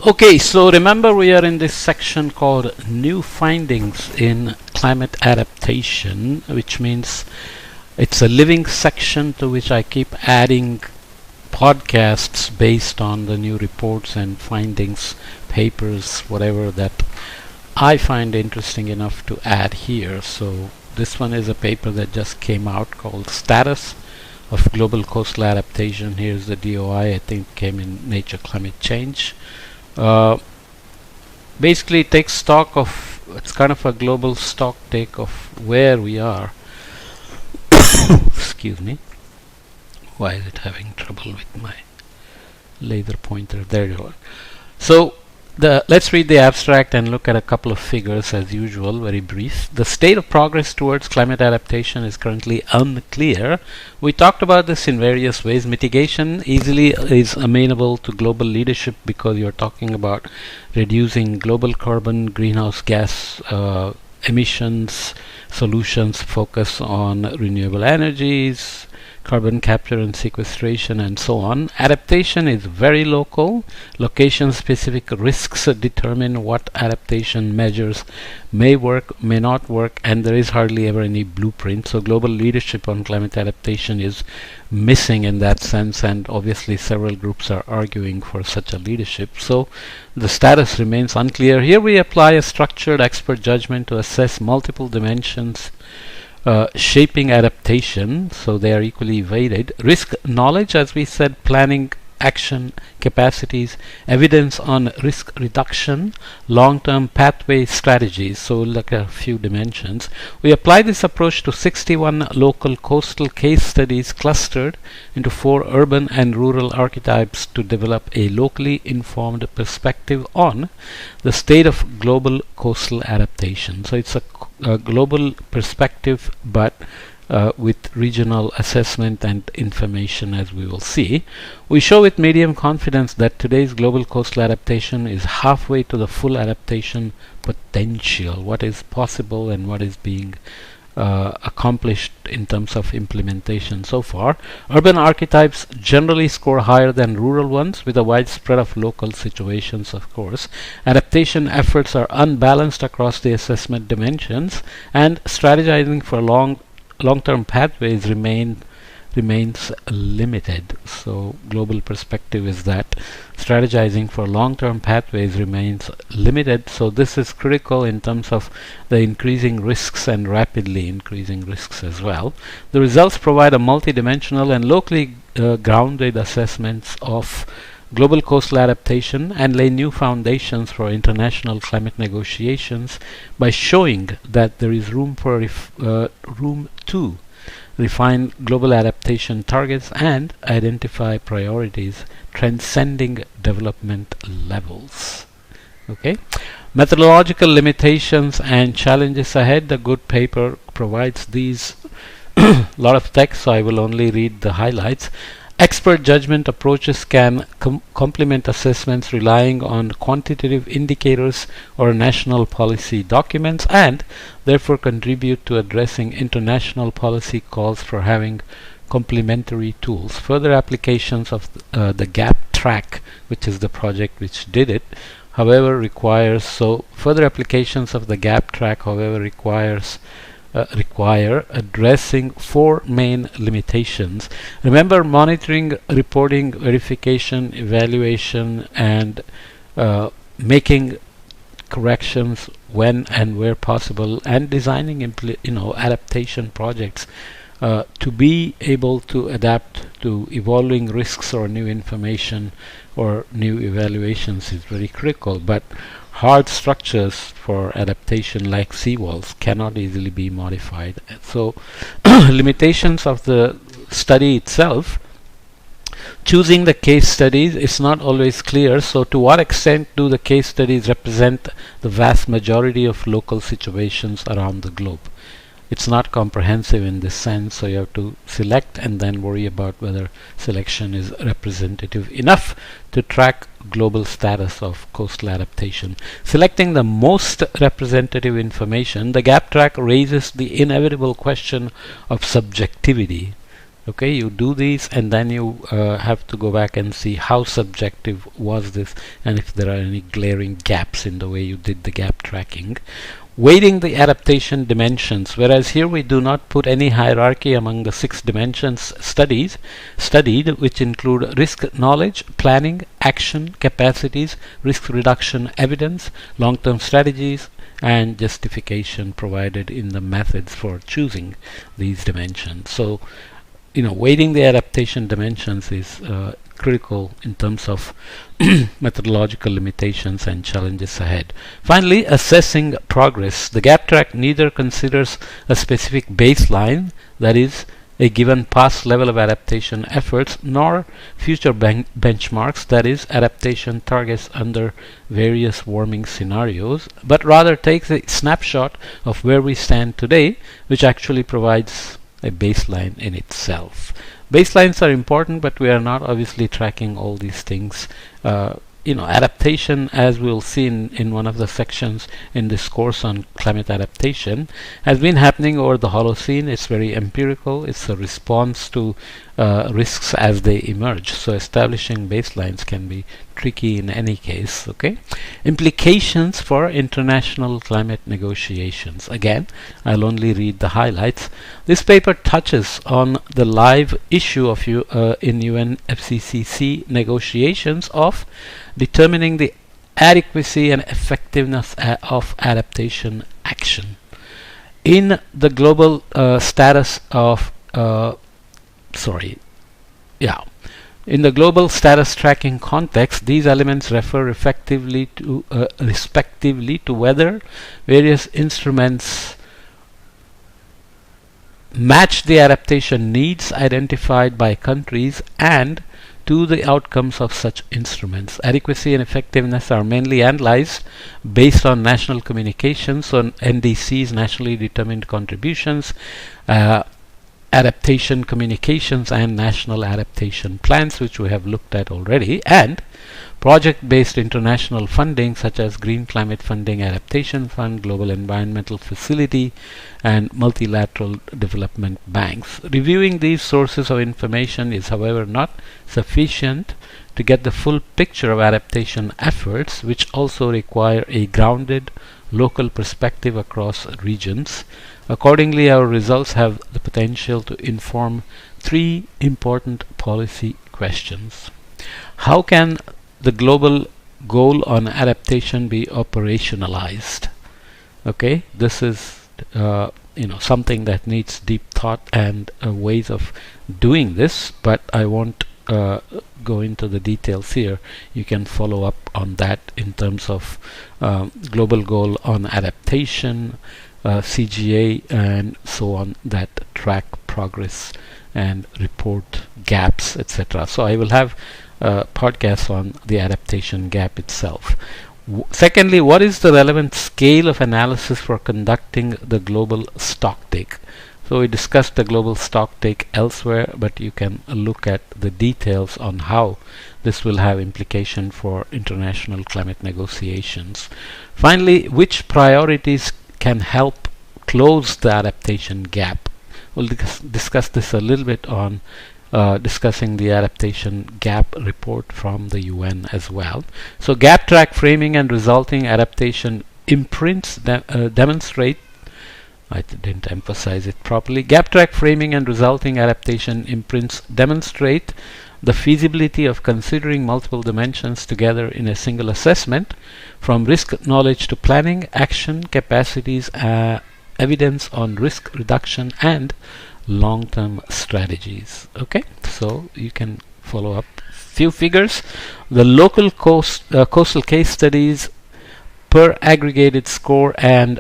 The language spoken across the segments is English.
Okay, so remember we are in this section called New Findings in Climate Adaptation, which means it's a living section to which I keep adding podcasts based on the new reports and findings, papers, whatever that I find interesting enough to add here. So this one is a paper that just came out called Status of Global Coastal Adaptation. Here's the DOI, I think came in Nature Climate Change. Basically it takes stock of, it's kind of a global stock take of where we are. Excuse me. Why is it having trouble with my laser pointer? There you are. So let's read the abstract and look at a couple of figures as usual, very brief. The state of progress towards climate adaptation is currently unclear. We talked about this in various ways. Mitigation easily is amenable to global leadership because you're talking about reducing global carbon greenhouse gas emissions. Solutions focus on renewable energies, carbon capture and sequestration, and so on. Adaptation is very local. Location-specific risks determine what adaptation measures may work, may not work, and there is hardly ever any blueprint. So global leadership on climate adaptation is missing in that sense, and obviously several groups are arguing for such a leadership. So the status remains unclear. Here we apply a structured expert judgment to assess multiple dimensions shaping adaptation, so they are equally weighted. Risk knowledge, as we said, planning, action, capacities, evidence on risk reduction, long-term pathway strategies. So we'll look at a few dimensions. We apply this approach to 61 local coastal case studies clustered into 4 urban and rural archetypes to develop a locally informed perspective on the state of global coastal adaptation. So it's a global perspective, but with regional assessment and information, as we will see. We show with medium confidence that today's global coastal adaptation is halfway to the full adaptation potential, what is possible and what is being accomplished in terms of implementation so far. Urban archetypes generally score higher than rural ones, with a wide spread of local situations, of course. Adaptation efforts are unbalanced across the assessment dimensions, and strategizing for long-term pathways remains limited. So global perspective is that strategizing for long-term pathways remains limited. So this is critical in terms of the increasing risks and rapidly increasing risks as well. The results provide a multidimensional and locally grounded assessments of global coastal adaptation and lay new foundations for international climate negotiations by showing that there is room to refine global adaptation targets and identify priorities transcending development levels. Okay. Methodological limitations and challenges ahead. The good paper provides these lot of text, so I will only read the highlights. Expert judgment approaches can complement assessments relying on quantitative indicators or national policy documents, and therefore contribute to addressing international policy calls for having complementary tools. Further applications of the gap track, which is the project which did it, however requires, so further applications of the gap track however require addressing 4 main limitations. Remember, monitoring, reporting, verification, evaluation, and making corrections when and where possible, and designing adaptation projects to be able to adapt to evolving risks or new information or new evaluations is very critical. But hard structures for adaptation like seawalls cannot easily be modified. So limitations of the study itself. Choosing the case studies is not always clear. So to what extent do the case studies represent the vast majority of local situations around the globe? It's not comprehensive in this sense, so you have to select and then worry about whether selection is representative enough to track global status of coastal adaptation. Selecting the most representative information, the gap track raises the inevitable question of subjectivity. Okay, you do these and then you have to go back and see how subjective was this and if there are any glaring gaps in the way you did the gap tracking. Weighting the adaptation dimensions, whereas here we do not put any hierarchy among the 6 dimensions studied, which include risk knowledge, planning, action, capacities, risk reduction evidence, long-term strategies, and justification provided in the methods for choosing these dimensions. So, weighting the adaptation dimensions is critical in terms of methodological limitations and challenges ahead. Finally, assessing progress. The gap track neither considers a specific baseline, that is, a given past level of adaptation efforts, nor future benchmarks, that is, adaptation targets under various warming scenarios, but rather takes a snapshot of where we stand today, which actually provides a baseline in itself. Baselines are important, but we are not obviously tracking all these things. Adaptation, as we'll see in one of the sections in this course on climate adaptation, has been happening over the Holocene. It's very empirical. It's a response to risks as they emerge. So establishing baselines can be tricky in any case. Okay. Implications for international climate negotiations. Again, I'll only read the highlights. This paper touches on the live issue of in UNFCCC negotiations of determining the adequacy and effectiveness of adaptation action. In the global in the global status tracking context, these elements refer respectively to whether various instruments match the adaptation needs identified by countries and to the outcomes of such instruments. Adequacy and effectiveness are mainly analyzed based on national communications, on NDCs, nationally determined contributions, adaptation communications, and national adaptation plans, which we have looked at already, and project-based international funding such as Green Climate Funding Adaptation Fund, Global Environmental Facility, and multilateral development banks. Reviewing these sources of information is, however, not sufficient to get the full picture of adaptation efforts, which also require a grounded local perspective across regions. Accordingly, our results have the potential to inform 3 important policy questions. How can the global goal on adaptation be operationalized? Okay, this is something that needs deep thought and ways of doing this, but I won't go into the details here. You can follow up on that in terms of global goal on adaptation, CGA, and so on, that track progress and report gaps, etc. So I will have podcasts on the adaptation gap itself. Secondly, what is the relevant scale of analysis for conducting the global stocktake? So we discussed the global stocktake elsewhere, but you can look at the details on how this will have implication for international climate negotiations. Finally, which priorities can help close the adaptation gap? We'll discuss this a little bit on discussing the adaptation gap report from the UN as well. So gap track framing and resulting adaptation imprints demonstrate, I didn't emphasize it properly, gap track framing and resulting adaptation imprints demonstrate the feasibility of considering multiple dimensions together in a single assessment, from risk knowledge to planning, action, capacities, evidence on risk reduction, and long-term strategies. Okay, so you can follow up. Few figures: the local coastal case studies per aggregated score and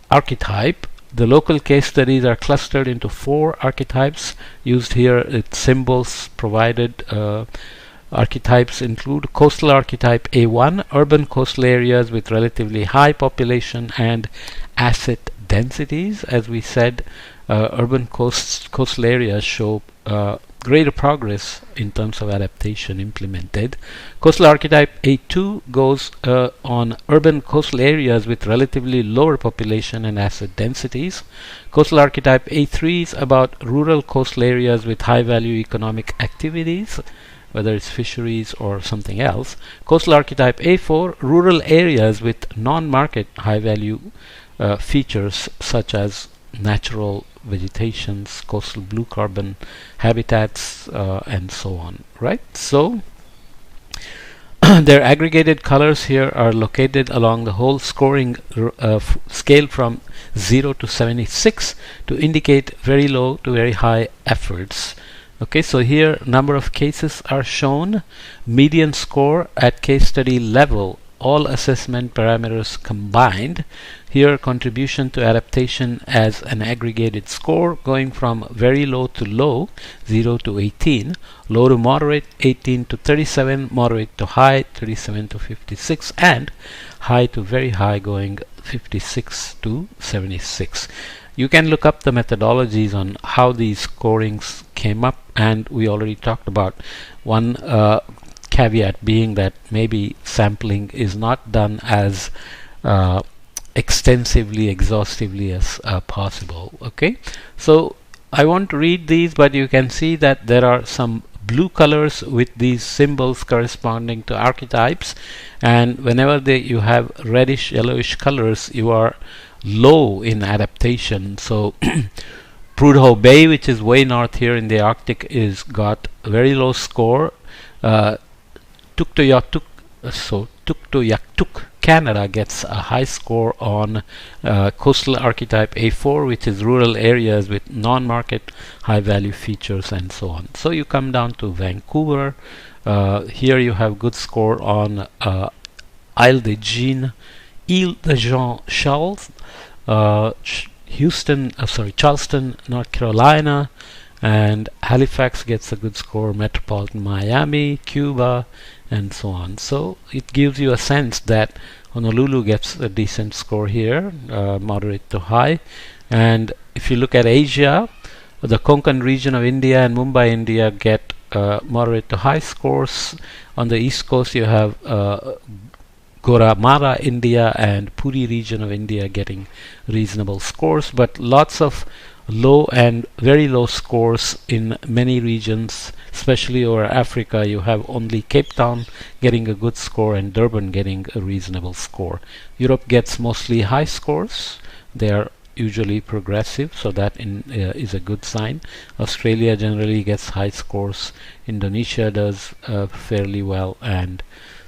archetype. The local case studies are clustered into 4 archetypes used here. It's symbols provided. Archetypes include coastal archetype A1, urban coastal areas with relatively high population and asset densities. As we said, urban coastal areas show greater progress in terms of adaptation implemented. Coastal archetype A2 goes on urban coastal areas with relatively lower population and asset densities. Coastal archetype A3 is about rural coastal areas with high value economic activities, whether it's fisheries or something else. Coastal archetype A4, rural areas with non-market high value features such as natural vegetations, coastal blue carbon habitats, and so on, right? So their aggregated colors here are located along the whole scoring scale from 0 to 76 to indicate very low to very high efforts. Okay, so here number of cases are shown, median score at case study level, all assessment parameters combined. Here contribution to adaptation as an aggregated score going from very low to low, 0 to 18, low to moderate 18 to 37, moderate to high 37 to 56, and high to very high going 56 to 76. You can look up the methodologies on how these scorings came up, and we already talked about one caveat being that maybe sampling is not done as extensively, exhaustively as possible. Okay, so I won't read these, but you can see that there are some blue colors with these symbols corresponding to archetypes, and whenever you have reddish yellowish colors, you are low in adaptation. So Prudhoe Bay, which is way north here in the Arctic, is got a very low score. Tuktoyaktuk, Canada gets a high score on coastal archetype A4, which is rural areas with non-market high value features and so on. So you come down to Vancouver. Here you have good score on Isle de Jean, Charles, Charleston, North Carolina, and Halifax gets a good score, metropolitan Miami, Cuba, and so on. So it gives you a sense that Honolulu gets a decent score here, moderate to high. And if you look at Asia, the Konkan region of India and Mumbai, India get moderate to high scores. On the east coast you have Goramara, India, and Puri region of India getting reasonable scores, but lots of low and very low scores in many regions, especially over Africa. You have only Cape Town getting a good score and Durban getting a reasonable score. Europe gets mostly high scores. They are usually progressive, so that is a good sign. Australia generally gets high scores. Indonesia does fairly well, and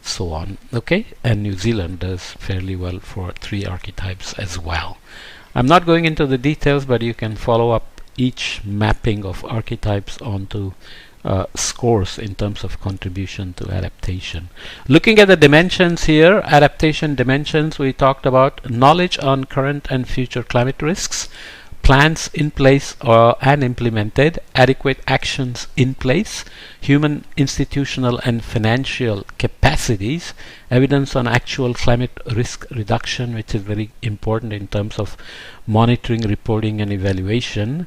so on. Okay, and New Zealand does fairly well for 3 archetypes as well. I'm not going into the details, but you can follow up each mapping of archetypes onto scores in terms of contribution to adaptation. Looking at the dimensions here, adaptation dimensions, we talked about knowledge on current and future climate risks, plans in place and implemented, adequate actions in place, human, institutional and financial capacities, evidence on actual climate risk reduction, which is very important in terms of monitoring, reporting and evaluation,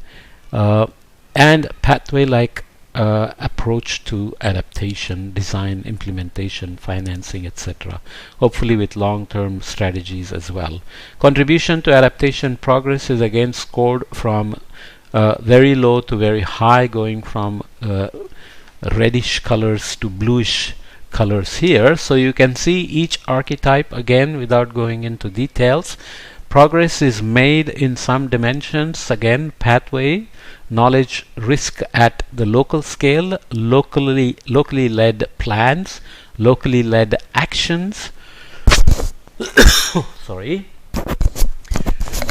and pathway-like approach to adaptation, design, implementation, financing, etc. Hopefully with long-term strategies as well. Contribution to adaptation progress is again scored from very low to very high, going from reddish colors to bluish colors here. So you can see each archetype again without going into details. Progress is made in some dimensions, again pathway, knowledge, risk at the local scale, locally led plans, locally led actions, sorry,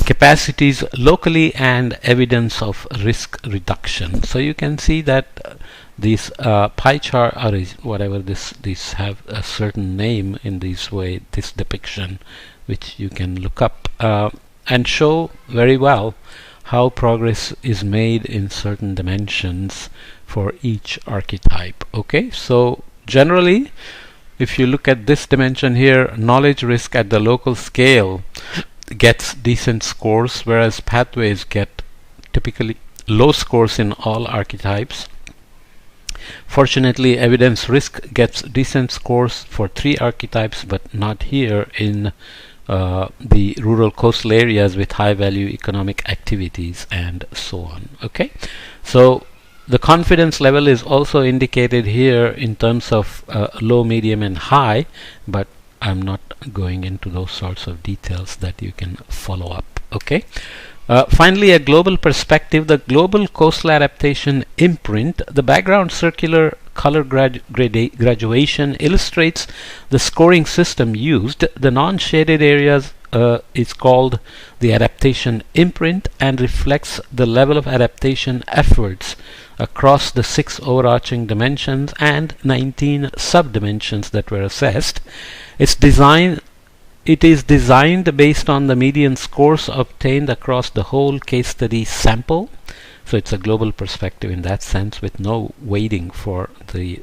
capacities locally, and evidence of risk reduction. So you can see that these pie chart or whatever these have a certain name in this way, this depiction, which you can look up and show very well how progress is made in certain dimensions for each archetype. Okay, so generally if you look at this dimension here, knowledge risk at the local scale gets decent scores, whereas pathways get typically low scores in all archetypes. Fortunately, evidence risk gets decent scores for 3 archetypes, but not here in the rural coastal areas with high value economic activities and so on. Okay, so the confidence level is also indicated here in terms of low, medium and high, but I'm not going into those sorts of details that you can follow up. Okay. Finally, a global perspective, the global coastal adaptation imprint, the background circular color graduation illustrates the scoring system used. The non-shaded areas is called the adaptation imprint and reflects the level of adaptation efforts across the 6 overarching dimensions and 19 sub-dimensions that were assessed. It is designed based on the median scores obtained across the whole case study sample. So it's a global perspective in that sense with no weighting for the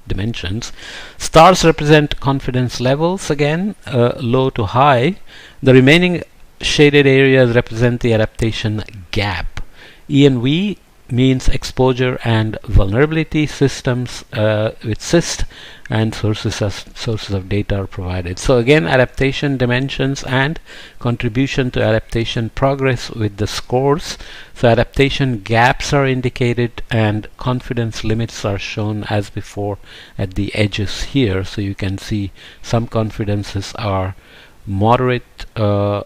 dimensions. Stars represent confidence levels, again, low to high. The remaining shaded areas represent the adaptation gap. E and V means exposure and vulnerability systems with SIST, and sources of data are provided. So again, adaptation dimensions and contribution to adaptation progress with the scores. So adaptation gaps are indicated and confidence limits are shown as before at the edges here. So you can see some confidences are moderate or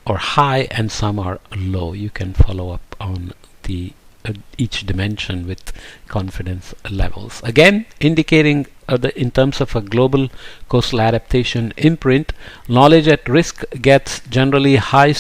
high and some are low. You can follow up on the each dimension with confidence levels. Again, indicating in terms of a global coastal adaptation imprint, knowledge at risk gets generally high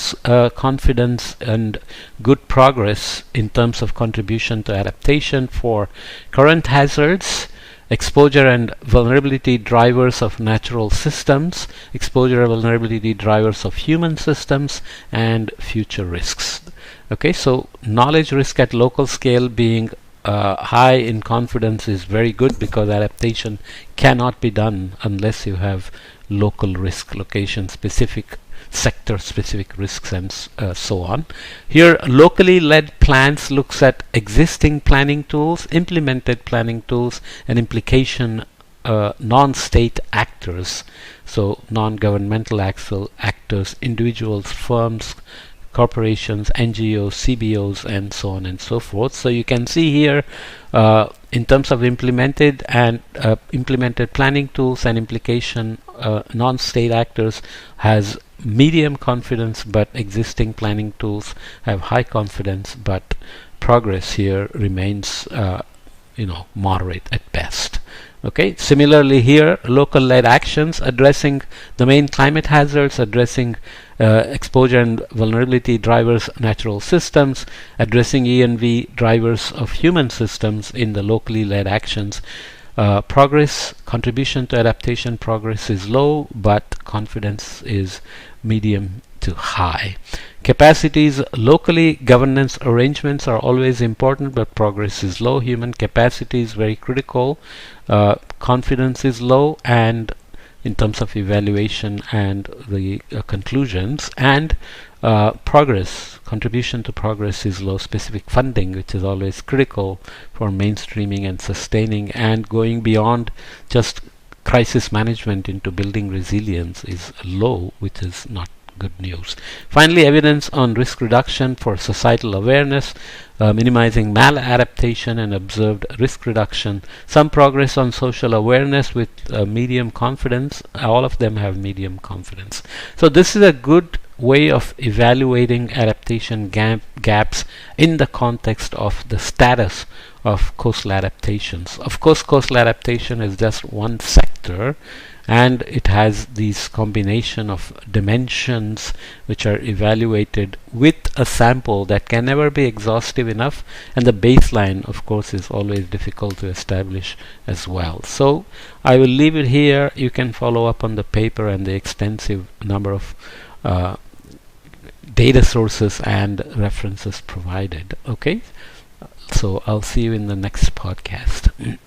confidence and good progress in terms of contribution to adaptation for current hazards, exposure and vulnerability drivers of natural systems, exposure and vulnerability drivers of human systems, and future risks. Okay, so knowledge risk at local scale being high in confidence is very good because adaptation cannot be done unless you have local risk, location specific, sector specific risks and so on. Here, locally led plans looks at existing planning tools, implemented planning tools, and implication non-state actors, so non-governmental actors, individuals, firms, corporations, NGOs, CBOs, and so on and so forth. So you can see here in terms of implemented planning tools and implication non-state actors has medium confidence, but existing planning tools have high confidence, but progress here remains moderate at best. Okay, similarly here, local led actions addressing the main climate hazards, addressing exposure and vulnerability drivers, natural systems, addressing E and V drivers of human systems in the locally led actions. Progress, contribution to adaptation progress is low, but confidence is medium to high. Capacities, locally governance arrangements are always important, but progress is low. Human capacity is very critical. Confidence is low, and in terms of evaluation and the conclusions, and progress, contribution to progress is low. Specific funding, which is always critical for mainstreaming and sustaining and going beyond just crisis management into building resilience, is low, which is not good news. Finally, evidence on risk reduction for societal awareness, minimizing maladaptation and observed risk reduction. Some progress on social awareness with medium confidence. All of them have medium confidence. So this is a good way of evaluating adaptation gaps in the context of the status of coastal adaptations. Of course, coastal adaptation is just one sector, and it has these combination of dimensions which are evaluated with a sample that can never be exhaustive enough, and the baseline, of course, is always difficult to establish as well. So I will leave it here. You can follow up on the paper and the extensive number of data sources and references provided. Okay, so I'll see you in the next podcast.